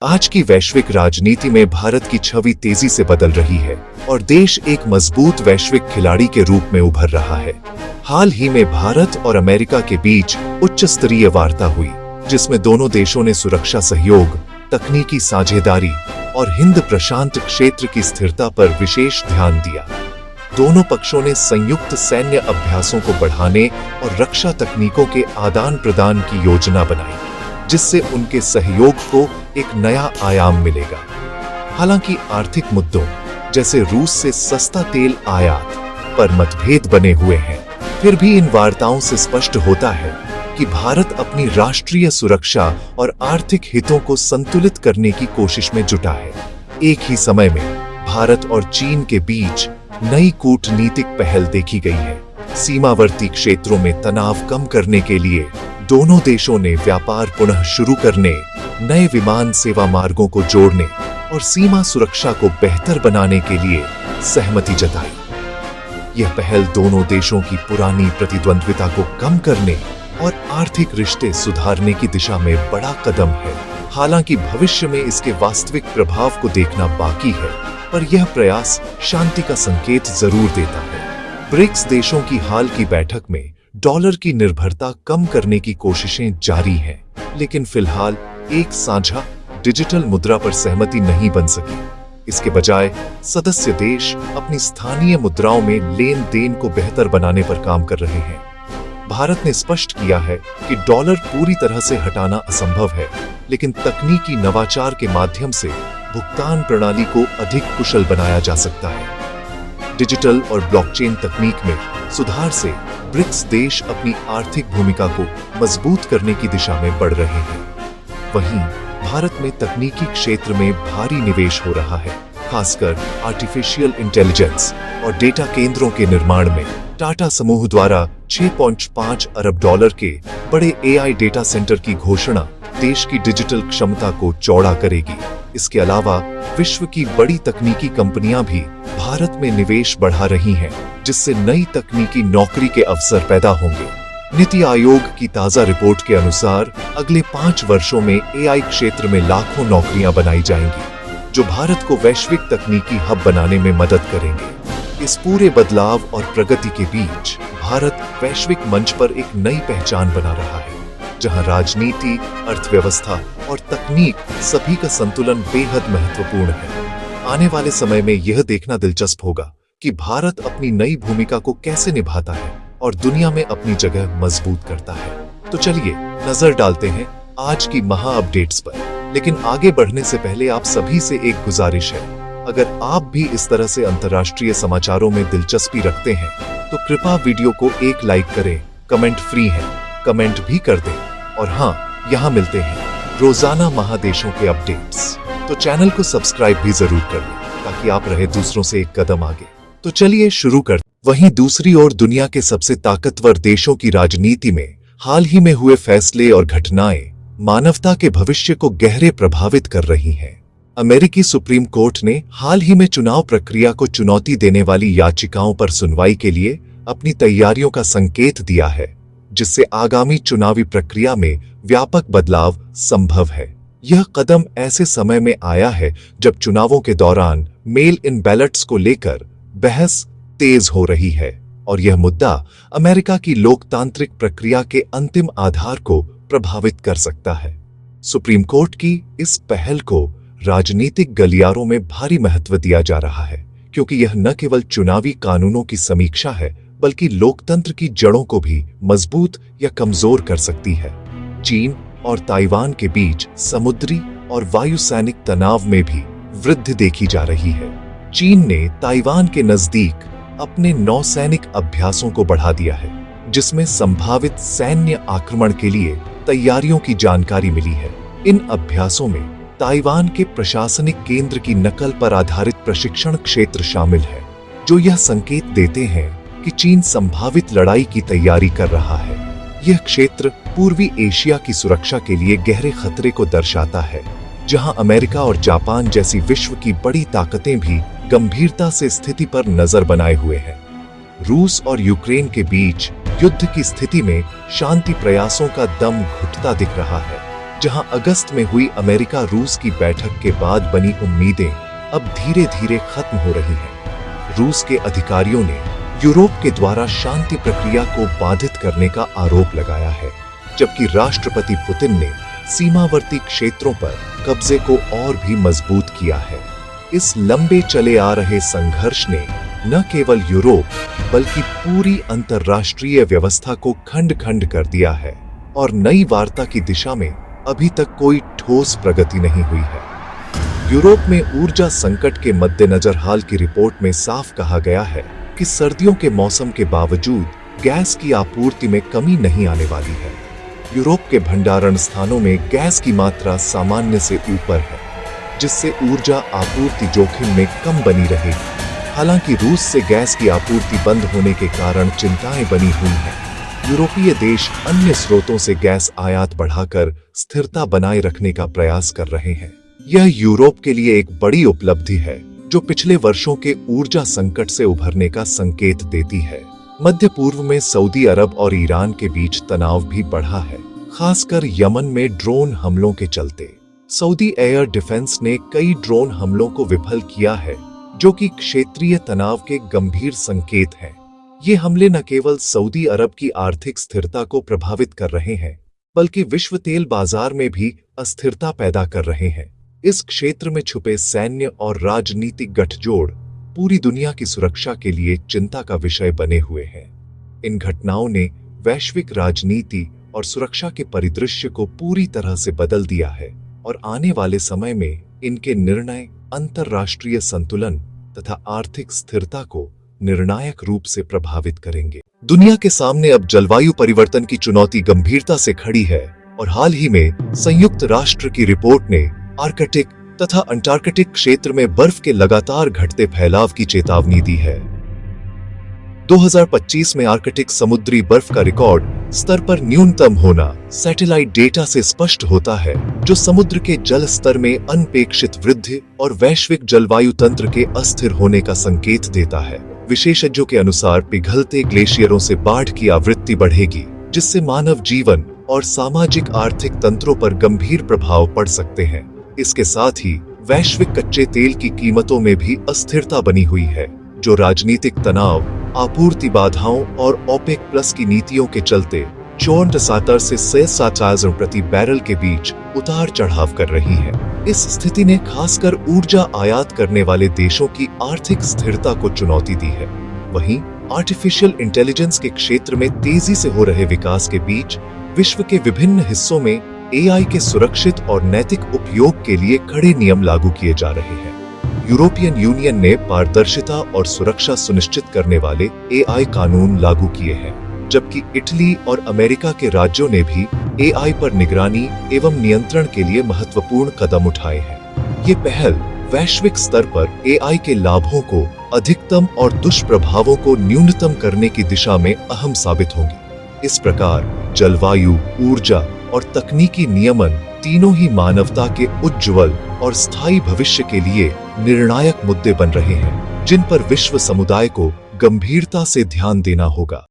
आज की वैश्विक राजनीति में भारत की छवि तेजी से बदल रही है और देश एक मजबूत वैश्विक खिलाड़ी के रूप में उभर रहा है। हाल ही में भारत और अमेरिका के बीच उच्च स्तरीय वार्ता हुई, जिसमें दोनों देशों ने सुरक्षा सहयोग, तकनीकी साझेदारी और हिंद प्रशांत क्षेत्र की स्थिरता पर विशेष ध्यान दिया। दोनों पक्षों ने संयुक्त सैन्य अभ्यासों को बढ़ाने और रक्षा तकनीकों के आदान प्रदान की योजना बनाई, जिससे उनके सहयोग को एक नया आयाम मिलेगा। हालांकि आर्थिक मुद्दों जैसे रूस से सस्ता तेल आयात पर मतभेद बने हुए हैं, फिर भी इन वार्ताओं से स्पष्ट होता है कि भारत अपनी राष्ट्रीय सुरक्षा और आर्थिक हितों को संतुलित करने की कोशिश में जुटा है। एक ही समय में भारत और चीन के बीच नई कूटनीतिक पहल देखी गई है। सीमावर्ती क्षेत्रों में तनाव कम करने के लिए दोनों देशों ने व्यापार पुनः शुरू करने, नए विमान सेवा मार्गों को जोड़ने और सीमा सुरक्षा को बेहतर बनाने के लिए सहमति जताई। यह पहल दोनों देशों की पुरानी प्रतिद्वंद्विता को कम करने और आर्थिक रिश्ते सुधारने की दिशा में बड़ा कदम है। हालांकि भविष्य में इसके वास्तविक प्रभाव को देखना बाकी है, पर यह प्रयास शांति का संकेत जरूर देता है। ब्रिक्स देशों की हाल की बैठक में डॉलर की निर्भरता कम करने की कोशिशें जारी हैं, लेकिन फिलहाल एक साझा डिजिटल मुद्रा पर सहमति नहीं बन सकी। इसके बजाय सदस्य देश अपनी स्थानीय मुद्राओं में लेन देन को बेहतर बनाने पर काम कर रहे हैं। भारत ने स्पष्ट किया है कि डॉलर पूरी तरह से हटाना असंभव है, लेकिन तकनीकी नवाचार के माध्यम से भुगतान प्रणाली को अधिक कुशल बनाया जा सकता है। डिजिटल और ब्लॉकचेन तकनीक में सुधार से ब्रिक्स देश अपनी आर्थिक भूमिका को मजबूत करने की दिशा में बढ़ रहे हैं। वहीं भारत में तकनीकी क्षेत्र में भारी निवेश हो रहा है, खासकर आर्टिफिशियल इंटेलिजेंस और डेटा केंद्रों के निर्माण में। टाटा समूह द्वारा 6.5 अरब डॉलर के बड़े एआई डेटा सेंटर की घोषणा देश की डिजिटल क्षमता को चौड़ा करेगी। इसके अलावा विश्व की बड़ी तकनीकी कंपनियां भी भारत में निवेश बढ़ा रही हैं, जिससे नई तकनीकी नौकरी के अवसर पैदा होंगे। नीति आयोग की ताजा रिपोर्ट के अनुसार अगले 5 वर्षों में एआई क्षेत्र में लाखों नौकरियां बनाई जाएंगी, जो भारत को वैश्विक तकनीकी हब बनाने में मदद करेंगे। इस पूरे बदलाव और प्रगति के बीच भारत वैश्विक मंच पर एक नई पहचान बना रहा है, जहां राजनीति, अर्थव्यवस्था और तकनीक सभी का संतुलन बेहद महत्वपूर्ण है। आने वाले समय में यह देखना दिलचस्प होगा कि भारत अपनी नई भूमिका को कैसे निभाता है और दुनिया में अपनी जगह मजबूत करता है। तो चलिए नजर डालते हैं आज की महा अपडेट्स पर। लेकिन आगे बढ़ने से पहले आप सभी से एक गुजारिश है, अगर आप भी इस तरह से अंतर्राष्ट्रीय समाचारों में दिलचस्पी रखते हैं तो कृपया वीडियो को एक लाइक करें। कमेंट फ्री है, कमेंट भी कर दें। और हाँ, यहाँ मिलते हैं रोजाना महादेशों के अपडेट्स, तो चैनल को सब्सक्राइब भी जरूर कर लें ताकि आप रहे दूसरों से एक कदम आगे। तो चलिए शुरू कर। वहीं दूसरी ओर दुनिया के सबसे ताकतवर देशों की राजनीति में हाल ही में हुए फैसले और घटनाएं मानवता के भविष्य को गहरे प्रभावित कर रही हैं। अमेरिकी सुप्रीम कोर्ट ने हाल ही में चुनाव प्रक्रिया को चुनौती देने वाली याचिकाओं पर सुनवाई के लिए अपनी तैयारियों का संकेत दिया है, जिससे आगामी चुनावी प्रक्रिया में व्यापक बदलाव संभव है। यह कदम ऐसे समय में आया है जब चुनावों के दौरान मेल इन बैलेट्स को लेकर बहस तेज हो रही है और यह मुद्दा अमेरिका की लोकतांत्रिक प्रक्रिया के अंतिम आधार को प्रभावित कर सकता है। सुप्रीम कोर्ट की इस पहल को राजनीतिक गलियारों में भारी महत्व दिया जा रहा है, क्योंकि यह न केवल चुनावी कानूनों की समीक्षा है, बल्कि लोकतंत्र की जड़ों को भी मजबूत या कमजोर कर सकती है। चीन और ताइवान के बीच समुद्री और वायुसैनिक तनाव में भी वृद्धि देखी जा रही है। चीन ने ताइवान के नजदीक अपने नौसैनिक अभ्यासों को बढ़ा दिया है, जिसमें संभावित सैन्य आक्रमण के लिए तैयारियों की जानकारी मिली है। इन अभ्यासों में ताइवान के प्रशासनिक केंद्र की नकल पर आधारित प्रशिक्षण क्षेत्र शामिल है, जो यह संकेत देते हैं कि चीन संभावित लड़ाई की तैयारी कर रहा है। यह क्षेत्र पूर्वी एशिया की सुरक्षा के लिए गहरे खतरे को दर्शाता है, जहां अमेरिका और जापान जैसी विश्व की बड़ी ताकतें भी गंभीरता से स्थिति पर नजर बनाए हुए हैं। रूस और यूक्रेन के बीच युद्ध की स्थिति में शांति प्रयासों का दम घुटता दिख रहा है। जहां अगस्त में हुई अमेरिका रूस की बैठक के बाद बनी उम्मीदें अब धीरे धीरे खत्म हो रही हैं। रूस के अधिकारियों ने यूरोप के द्वारा शांति प्रक्रिया को बाधित करने का आरोप लगाया है, जबकि राष्ट्रपति पुतिन ने सीमावर्ती क्षेत्रों पर कब्जे को और भी मजबूत किया है। इस लंबे चले आ रहे संघर्ष ने न केवल यूरोप बल्कि पूरी अंतर्राष्ट्रीय व्यवस्था को खंड खंड कर दिया है और नई वार्ता की दिशा में अभी तक कोई ठोस प्रगति नहीं हुई है। यूरोप में ऊर्जा संकट के मद्देनजर हाल की रिपोर्ट में साफ कहा गया है कि सर्दियों के मौसम के बावजूद गैस की आपूर्ति में कमी नहीं आने वाली है। यूरोप के भंडारण स्थानों में गैस की मात्रा सामान्य से ऊपर है, जिससे ऊर्जा आपूर्ति जोखिम में कम बनी रहेगी। हालांकि रूस से गैस की आपूर्ति बंद होने के कारण चिंताएं बनी हुई हैं। यूरोपीय देश अन्य स्रोतों से गैस आयात बढ़ाकर स्थिरता बनाए रखने का प्रयास कर रहे हैं। यह यूरोप के लिए एक बड़ी उपलब्धि है, जो पिछले वर्षों के ऊर्जा संकट से उभरने का संकेत देती है। मध्य पूर्व में सऊदी अरब और ईरान के बीच तनाव भी बढ़ा है, खासकर यमन में ड्रोन हमलों के चलते। सऊदी एयर डिफेंस ने कई ड्रोन हमलों को विफल किया है, जो कि क्षेत्रीय तनाव के गंभीर संकेत हैं। ये हमले न केवल सऊदी अरब की आर्थिक स्थिरता को प्रभावित कर रहे हैं, बल्कि विश्व तेल बाजार में भी अस्थिरता पैदा कर रहे हैं। इस क्षेत्र में छुपे सैन्य और राजनीतिक गठजोड़ पूरी दुनिया की सुरक्षा के लिए चिंता का विषय बने हुए हैं। इन घटनाओं ने वैश्विक राजनीति और सुरक्षा के परिदृश्य को पूरी तरह से बदल दिया है और आने वाले समय में इनके निर्णय अंतर्राष्ट्रीय संतुलन तथा आर्थिक स्थिरता को निर्णायक रूप से प्रभावित करेंगे। दुनिया के सामने अब जलवायु परिवर्तन की चुनौती गंभीरता से खड़ी है और हाल ही में संयुक्त राष्ट्र की रिपोर्ट ने आर्कटिक तथा अंटार्कटिक क्षेत्र में बर्फ के लगातार घटते फैलाव की चेतावनी दी है। 2025 में आर्कटिक समुद्री बर्फ का रिकॉर्ड स्तर पर न्यूनतम होना सैटेलाइट डेटा से स्पष्ट होता है, जो समुद्र के जल स्तर में अनपेक्षित वृद्धि और वैश्विक जलवायु तंत्र के अस्थिर होने का संकेत देता है। विशेषज्ञों के अनुसार पिघलते ग्लेशियरों से बाढ़ की आवृत्ति बढ़ेगी, जिससे मानव जीवन और सामाजिक आर्थिक तंत्रों पर गंभीर प्रभाव पड़ सकते हैं। इसके साथ ही वैश्विक कच्चे तेल की कीमतों में भी अस्थिरता बनी हुई है, जो राजनीतिक तनाव, आपूर्ति बाधाओं और ओपेक प्लस की नीतियों के चलते $64 से $67 प्रति बैरल के बीच उतार चढ़ाव कर रही है। इस स्थिति ने खासकर ऊर्जा आयात करने वाले देशों की आर्थिक स्थिरता को चुनौती दी है। वहीं आर्टिफिशियल इंटेलिजेंस के क्षेत्र में तेजी से हो रहे विकास के बीच विश्व के विभिन्न हिस्सों में AI के सुरक्षित और नैतिक उपयोग के लिए कड़े नियम लागू किए जा रहे हैं। यूरोपियन यूनियन ने पारदर्शिता और सुरक्षा सुनिश्चित करने वाले AI कानून लागू किए हैं, जबकि इटली और अमेरिका के राज्यों ने भी AI पर निगरानी एवं नियंत्रण के लिए महत्वपूर्ण कदम उठाए हैं। ये पहल वैश्विक स्तर पर AI के लाभों को अधिकतम और दुष्प्रभावों को न्यूनतम करने की दिशा में अहम साबित होंगी। इस प्रकार जलवायु, ऊर्जा और तकनीकी नियमन तीनों ही मानवता के उज्ज्वल और स्थायी भविष्य के लिए निर्णायक मुद्दे बन रहे हैं, जिन पर विश्व समुदाय को गंभीरता से ध्यान देना होगा।